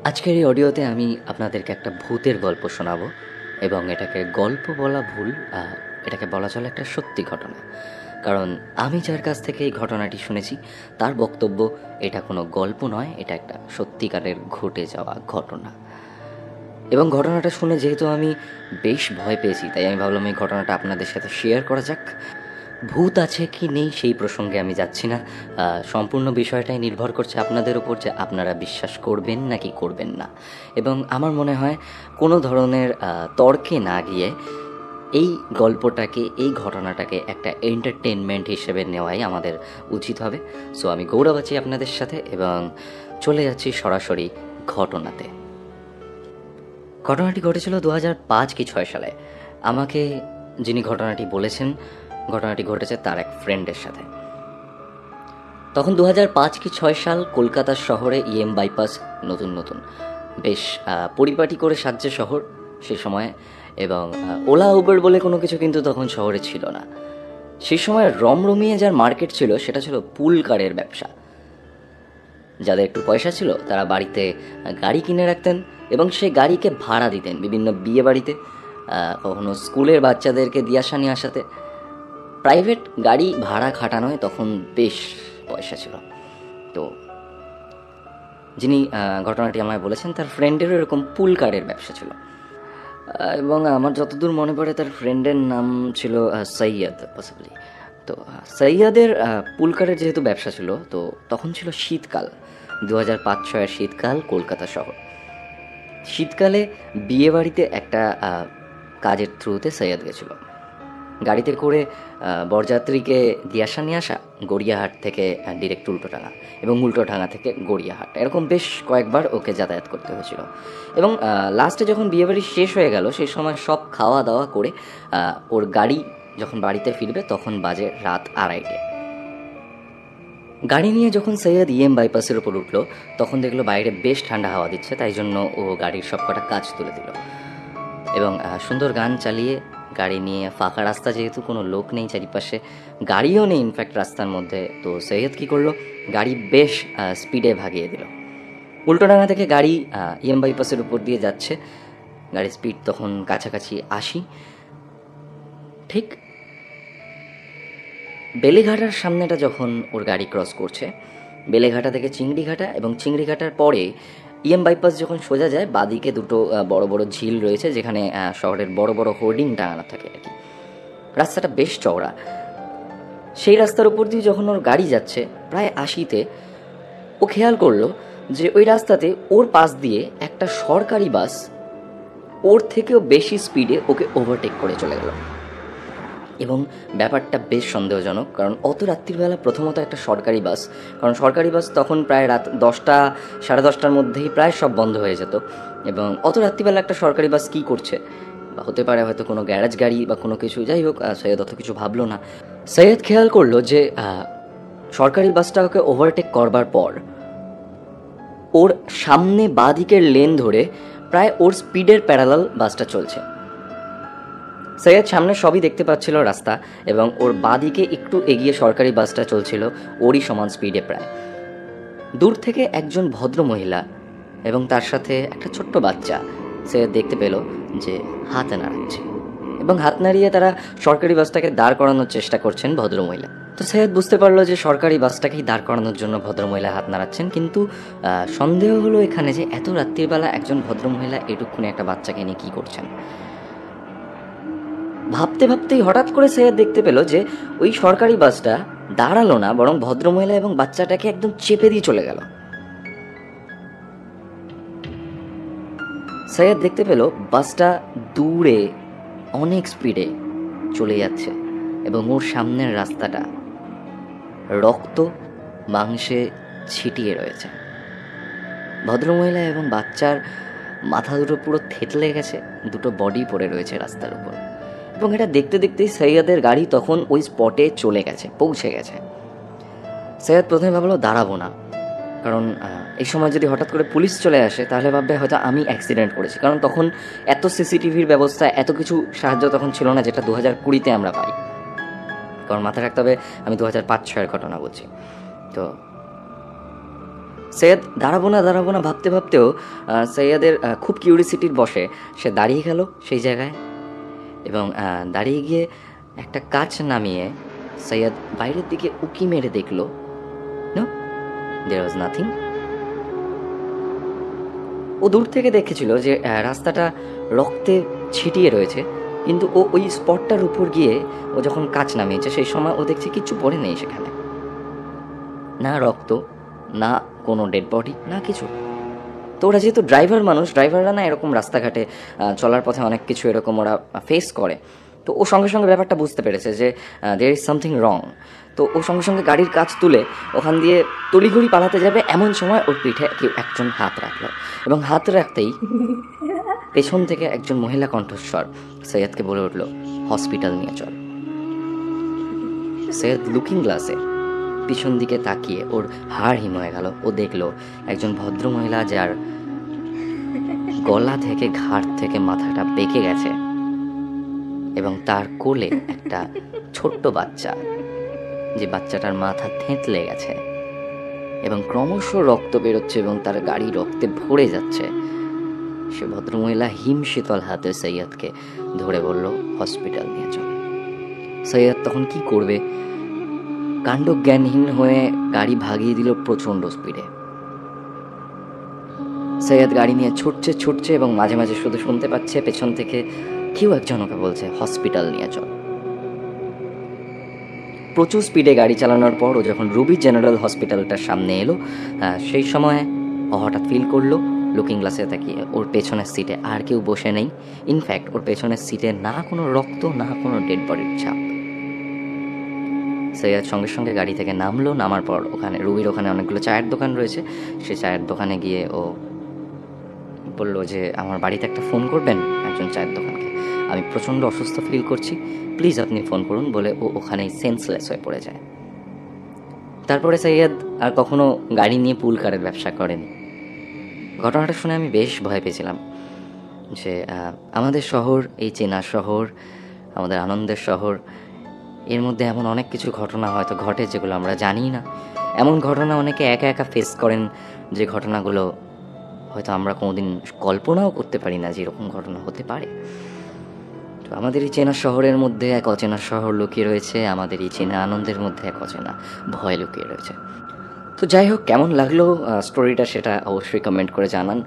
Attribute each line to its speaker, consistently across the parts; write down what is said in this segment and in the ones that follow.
Speaker 1: আজকের এই অডিওতে আমি আপনাদেরকে একটা ভূতের গল্প শোনাবো এবং এটাকে গল্প বলা ভুল, এটাকে বলা চলে একটা সত্যি ঘটনা। কারণ আমি যার কাছ থেকে এই ঘটনাটি শুনেছি তার বক্তব্য এটা কোনো গল্প নয়, এটা একটা সত্যিকারের ঘটে যাওয়া ঘটনা। এবং ঘটনাটা শুনে যেহেতু আমি বেশ ভয় পেয়েছি, তাই আমি ভাবলাম এই ঘটনাটা আপনাদের সাথে শেয়ার করা যাক। ভূত আছে কি নেই সেই প্রসঙ্গে আমি যাচ্ছি না, সম্পূর্ণ বিষয়টাই নির্ভর করছে আপনাদের উপর যে আপনারা বিশ্বাস করবেন নাকি করবেন না। এবং আমার মনে হয় কোনো ধরনের তর্কে না গিয়ে এই গল্পটাকে, এই ঘটনাটাকে একটা এন্টারটেনমেন্ট হিসেবে নেওয়াই আমাদের উচিত হবে। সো আমি গৌরব আছি আপনাদের সাথে এবং চলে যাচ্ছি সরাসরি ঘটনাতে। ঘটনাটি ঘটেছিল 2005 কি 6 সালে। আমাকে যিনি ঘটনাটি বলেছেন, ঘটনাটি ঘটেছে তার এক ফ্রেন্ডের সাথে। তখন 2005 কি 6 সাল, কলকাতা শহরে বাইপাস নতুন বেশ পরিপাটি করে সাজছে শহর সে সময়। এবং ওলা উবের বলে কোনো কিছু কিন্তু তখন শহরে ছিল না। সেই সময় রমরমিয়ে যার মার্কেট ছিল সেটা ছিল পুল কারের ব্যবসা। যাদের একটু পয়সা ছিল তারা বাড়িতে গাড়ি কিনে রাখতেন এবং সেই গাড়িকে ভাড়া দিতেন বিভিন্ন বিয়ে বাড়িতে, কখনো স্কুলের বাচ্চাদেরকে দিয়ে আসা নিয়ে আসাতে। প্রাইভেট গাড়ি ভাড়া খাটানোয় তখন বেশ পয়সা ছিল। তো যিনি ঘটনাটি আমায় বলেছেন তার ফ্রেন্ডেরও এরকম পুল কারের ব্যবসা ছিল। এবং আমার যতদূর মনে পড়ে তার ফ্রেন্ডের নাম ছিল সৈয়দ পসিবলি। তো সৈয়দের পুল কারের যেহেতু ব্যবসা ছিল, তো তখন ছিল শীতকাল, 2005-6 শীতকাল, কলকাতা শহর। শীতকালে বিয়ে বাড়িতে একটা কাজের থ্রুতে সৈয়দ গেছিল গাড়িতে করে। বরযাত্রীকে দিয়ে আসা নিয়ে আসা গড়িয়াহাট থেকে ডিরেক্ট উল্টোডাঙা এবং উল্টোডাঙা থেকে গড়িয়াহাট, এরকম বেশ কয়েকবার ওকে যাতায়াত করতে হয়েছিল। এবং লাস্টে যখন বিয়েবাড়ি শেষ হয়ে গেল সেই সময় সব খাওয়া দাওয়া করে ওর গাড়ি যখন বাড়িতে ফিরবে তখন বাজে রাত 2:30। গাড়ি নিয়ে যখন সৈয়দ বাইপাসের উপর উঠলো তখন দেখলো বাইরে বেশ ঠান্ডা হাওয়া দিচ্ছে, তাই জন্য ও গাড়ির সব কটা কাজ তুলে দিল এবং সুন্দর গান চালিয়ে গাড়ি নিয়ে, ফাঁকা রাস্তা যেহেতু কোনো লোক নেই চারিপাশে, গাড়িও নেই ইনফ্যাক্ট রাস্তার মধ্যে, তো সৈয়দ কী করলো, গাড়ি বেশ স্পিডে ভাগিয়ে দিল। উল্টোডাঙা থেকে গাড়ি বাইপাসের উপর দিয়ে যাচ্ছে, গাড়ির স্পিড তখন কাছাকাছি 80। ঠিক বেলেঘাটার সামনেটা যখন ওর গাড়ি ক্রস করছে, বেলেঘাটা থেকে চিংড়িঘাটা এবং চিংড়িঘাটার পরে বাইপাস যখন সোজা যায়, বাদিকে দুটো বড় বড় ঝিল রয়েছে যেখানে শহরের বড় বড় হোর্ডিং টাঙানো থাকে আর কি। রাস্তাটা বেশ চওড়া। সেই রাস্তার উপর দিয়ে যখন ওর গাড়ি যাচ্ছে প্রায় 80-তে, ও খেয়াল করলো যে ওই রাস্তাতে ওর পাশ দিয়ে একটা সরকারি বাস ওর থেকেও বেশি স্পিডে ওকে ওভারটেক করে চলে গেল। এবং ব্যাপারটা বেশ সন্দেহজনক, কারণ অত রাত্রিবেলা প্রথমত একটা সরকারি বাস, কারণ সরকারি বাস তখন প্রায় রাত 10টা, 10:30টার মধ্যেই প্রায় সব বন্ধ হয়ে যেত। এবং অত রাত্রিবেলা একটা সরকারি বাস কী করছে, বা হতে পারে হয়তো কোনো গ্যারেজ গাড়ি বা কোনো কিছু, যাই হোক সৈয়দ অত কিছু ভাবলো না। সৈয়দ খেয়াল করলো যে সরকারি বাসটা ওকে ওভারটেক করবার পর ওর সামনে বাঁ দিকের লেন ধরে প্রায় ওর স্পিডের প্যারালাল বাসটা চলছে। সৈয়দ সামনে সবই দেখতে পাচ্ছিল রাস্তা, এবং ওর বাঁদিকে একটু এগিয়ে সরকারি বাসটা চলছিল ওরই সমান স্পিডে প্রায়। দূর থেকে একজন ভদ্র মহিলা এবং তার সাথে একটা ছোট্ট বাচ্চা সৈয়দ দেখতে পেল যে হাত নাড়াচ্ছে, এবং হাত নাড়িয়ে তারা সরকারি বাসটাকে দাঁড় করানোর চেষ্টা করছেন ভদ্রমহিলা। তো সৈয়দ বুঝতে পারলো যে সরকারি বাসটাকেই দাঁড় করানোর জন্য ভদ্রমহিলা হাত নাড়াচ্ছেন, কিন্তু সন্দেহ হলো এখানে যে এত রাত্রিবেলা একজন ভদ্রমহিলা এটুকুনি একটা বাচ্চাকে নিয়ে কী করছেন। ভাবতে ভাবতেই হঠাৎ করে সৈয়দ দেখতে পেল যে ওই সরকারি বাসটা দাঁড়ালো না, বরং ভদ্রমহিলা এবং বাচ্চাটাকে একদম চেপে দিয়ে চলে গেল। সৈয়দ দেখতে পেল বাসটা দূরে অনেক স্পিডে চলে যাচ্ছে এবং ওর সামনের রাস্তাটা রক্ত মাংসে ছিটিয়ে রয়েছে। ভদ্রমহিলা এবং বাচ্চার মাথা দুটো পুরো থেতলে গেছে, দুটো বডি পড়ে রয়েছে রাস্তার উপর। এবং এটা দেখতে দেখতেই সৈয়দের গাড়ি তখন ওই স্পটে চলে গেছে, পৌঁছে গেছে। সৈয়দ প্রথমে ভাবলো দাঁড়াবো না, কারণ এই সময় যদি হঠাৎ করে পুলিশ চলে আসে তাহলে ভাববে হয়তো আমি অ্যাক্সিডেন্ট করেছি, কারণ তখন এত সিসিটিভির ব্যবস্থা, এত কিছু সাহায্য তখন ছিল না যেটা 2020-তে আমরা পাই। কারণ মাথায় রাখতে হবে আমি 2005-6 ঘটনা বলছি। তো সৈয়দ দাঁড়াবো না ভাবতে ভাবতেও সৈয়দের খুব কিউরিসিটির বশে সে দাঁড়িয়ে গেল সেই জায়গায়, এবং দাঁড়িয়ে গিয়ে একটা কাঁচ নামিয়ে সৈয়দ বাইরের দিকে উকি মেরে দেখল, নো, দেয়ার ওয়াজ নাথিং। ও দূর থেকে দেখেছিল যে রাস্তাটা রক্তে ছিটিয়ে রয়েছে, কিন্তু ও ওই স্পটটার উপর গিয়ে ও যখন কাঁচ নামিয়েছে সেই সময় ও দেখছে কিচ্ছু পড়ে নেই সেখানে, না রক্ত, না কোনো ডেড বডি, না কিছু। তো ওরা যেহেতু ড্রাইভাররা না এরকম রাস্তাঘাটে চলার পথে অনেক কিছু এরকম ওরা ফেস করে, তো ও সঙ্গে সঙ্গে ব্যাপারটা বুঝতে পেরেছে যে দেয়ার ইজ সামথিং রং। তো ও সঙ্গে সঙ্গে গাড়ির কাজ তুলে ওখান দিয়ে তড়িঘড়ি পালাতে যাবে, এমন সময় ওর পিঠে কেউ একজন হাত রাখলো, এবং হাত রাখতেই পেছন থেকে একজন মহিলা কণ্ঠস্বর সৈয়দকে বলে উঠল, হসপিটাল নিয়ে চল। সৈয়দ লুকিং গ্লাসে পিছন দিকে তাকিয়ে ওর হাড় হিম হয়ে গেল। ও দেখলো একজন ভদ্র মহিলা যার গলা থেকে ঘাড় থেকে মাথাটা বেঁকে গেছে, এবং তার কোলে একটা ছোট্ট বাচ্চা, যে বাচ্চাটার মাথা থেঁতলে গেছে এবং ক্রমশ রক্ত বেরোচ্ছে এবং তার গাড়ি রক্তে ভরে যাচ্ছে। সে ভদ্রমহিলা হিমশীতল হাতে সৈয়দকে ধরে বলল, হসপিটাল নিয়ে চল। সৈয়দ তখন কি করবে, কাণ্ডজ্ঞানহীন হয়ে গাড়ি ভাগিয়ে দিল প্রচণ্ড স্পিডে। সৈয়দ গাড়ি নিয়ে ছুটছে এবং মাঝে মাঝে শুধু শুনতে পাচ্ছে পেছন থেকে কেউ একজন ওকে বলছে, হসপিটাল নিয়ে চল। প্রচুর স্পিডে গাড়ি চালানোর পর ও যখন রুবি জেনারেল হসপিটালটার সামনে এলো, সেই সময় ও হঠাৎ ফিল করলো লুকিং গ্লাসে তাকিয়ে ওর পেছনের সিটে আর কেউ বসে নেই। ইনফ্যাক্ট ওর পেছনের সিটে না কোনো রক্ত, না কোনো ডেড বডির ছাপ। সৈয়দ সঙ্গে সঙ্গে গাড়ি থেকে নামলো। নামার পর রুবির ওখানে অনেকগুলো চায়ের দোকান রয়েছে, সে চায়ের দোকানে গিয়ে ও বললো যে আমার বাড়িতে একটা ফোন করবেন একজন চায়ের দোকানকে, আমি প্রচণ্ড অসুস্থ ফিল করছি, প্লিজ আপনি ফোন করুন, বলে ও ওখানেই সেন্সলেস হয়ে পড়ে যায়। তারপরে সৈয়দ আর কখনো গাড়ি নিয়ে পুল কারের ব্যবসা করেনি। ঘটনাটা শুনে আমি বেশ ভয় পেয়েছিলাম যে আমাদের শহর, এই চেনা শহর, আমাদের আনন্দের শহর, এর মধ্যে এমন অনেক কিছু ঘটনা হয়তো ঘটে যেগুলো আমরা জানি না। এমন ঘটনা অনেকে একা একা ফেস করেন, যে ঘটনাগুলো হয়তো আমরা কোনোদিন কল্পনাও করতে পারি না যে এরকম ঘটনা হতে পারে। তো আমাদের এই চেনা শহরের মধ্যে এক অচেনা শহর লুকিয়ে রয়েছে, আমাদের এই চেনা আনন্দের মধ্যে এক অচেনা ভয় লুকিয়ে রয়েছে। তো যাই হোক, কেমন লাগলো স্টোরিটা সেটা অবশ্যই কমেন্ট করে জানান।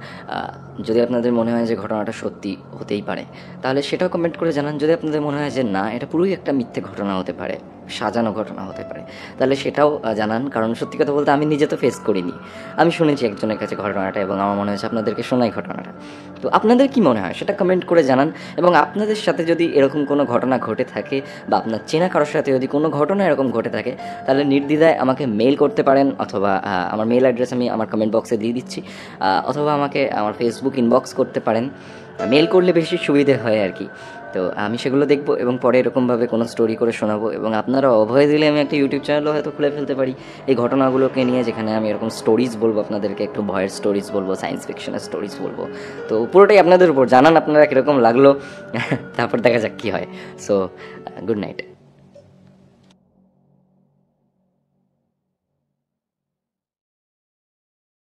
Speaker 1: যদি আপনাদের মনে হয় যে ঘটনাটা সত্যি হতেই পারে তাহলে সেটাও কমেন্ট করে জানান। যদি আপনাদের মনে হয় যে না, এটা পুরোই একটা মিথ্যে ঘটনা হতে পারে, সাজানো ঘটনা হতে পারে, তাহলে সেটাও জানান। কারণ সত্যি কথা বলতে আমি নিজে তো ফেস করিনি, আমি শুনেছি একজনের কাছে ঘটনাটা, এবং আমার মনে হয়েছে আপনাদেরকে শোনাই ঘটনাটা। তো আপনাদের কি মনে হয় সেটা কমেন্ট করে জানান। এবং আপনাদের সাথে যদি এরকম কোনো ঘটনা ঘটে থাকে, বা আপনার চেনা কারোর সাথে যদি কোনো ঘটনা এরকম ঘটে থাকে, তাহলে নির্দ্বিধায় আমাকে মেল করতে পারেন, অথবা আমার মেল অ্যাড্রেস আমি আমার কমেন্ট বক্সে দিয়ে দিচ্ছি, অথবা আমাকে আমার ফেসবুক ইনবক্স করতে পারেন। মেল করলে বেশি সুবিধে হয় আর কি। তো আমি সেগুলো দেখবো এবং পরে এরকমভাবে কোনো স্টোরি করে শোনাবো, এবং আপনারা অভয় দিলে আমি একটা ইউটিউব চ্যানেলও হয়তো খুলে ফেলতে পারি এই ঘটনাগুলোকে নিয়ে, যেখানে আমি এরকম স্টোরিজ বলবো আপনাদেরকে, একটু ভয়ের স্টোরিজ বলবো, সায়েন্স ফিকশনের স্টোরিজ বলবো। তো পুরোটাই আপনাদের উপর, জানান আপনারা কীরকম লাগলো, তারপর দেখা যাক কী হয়। So good night.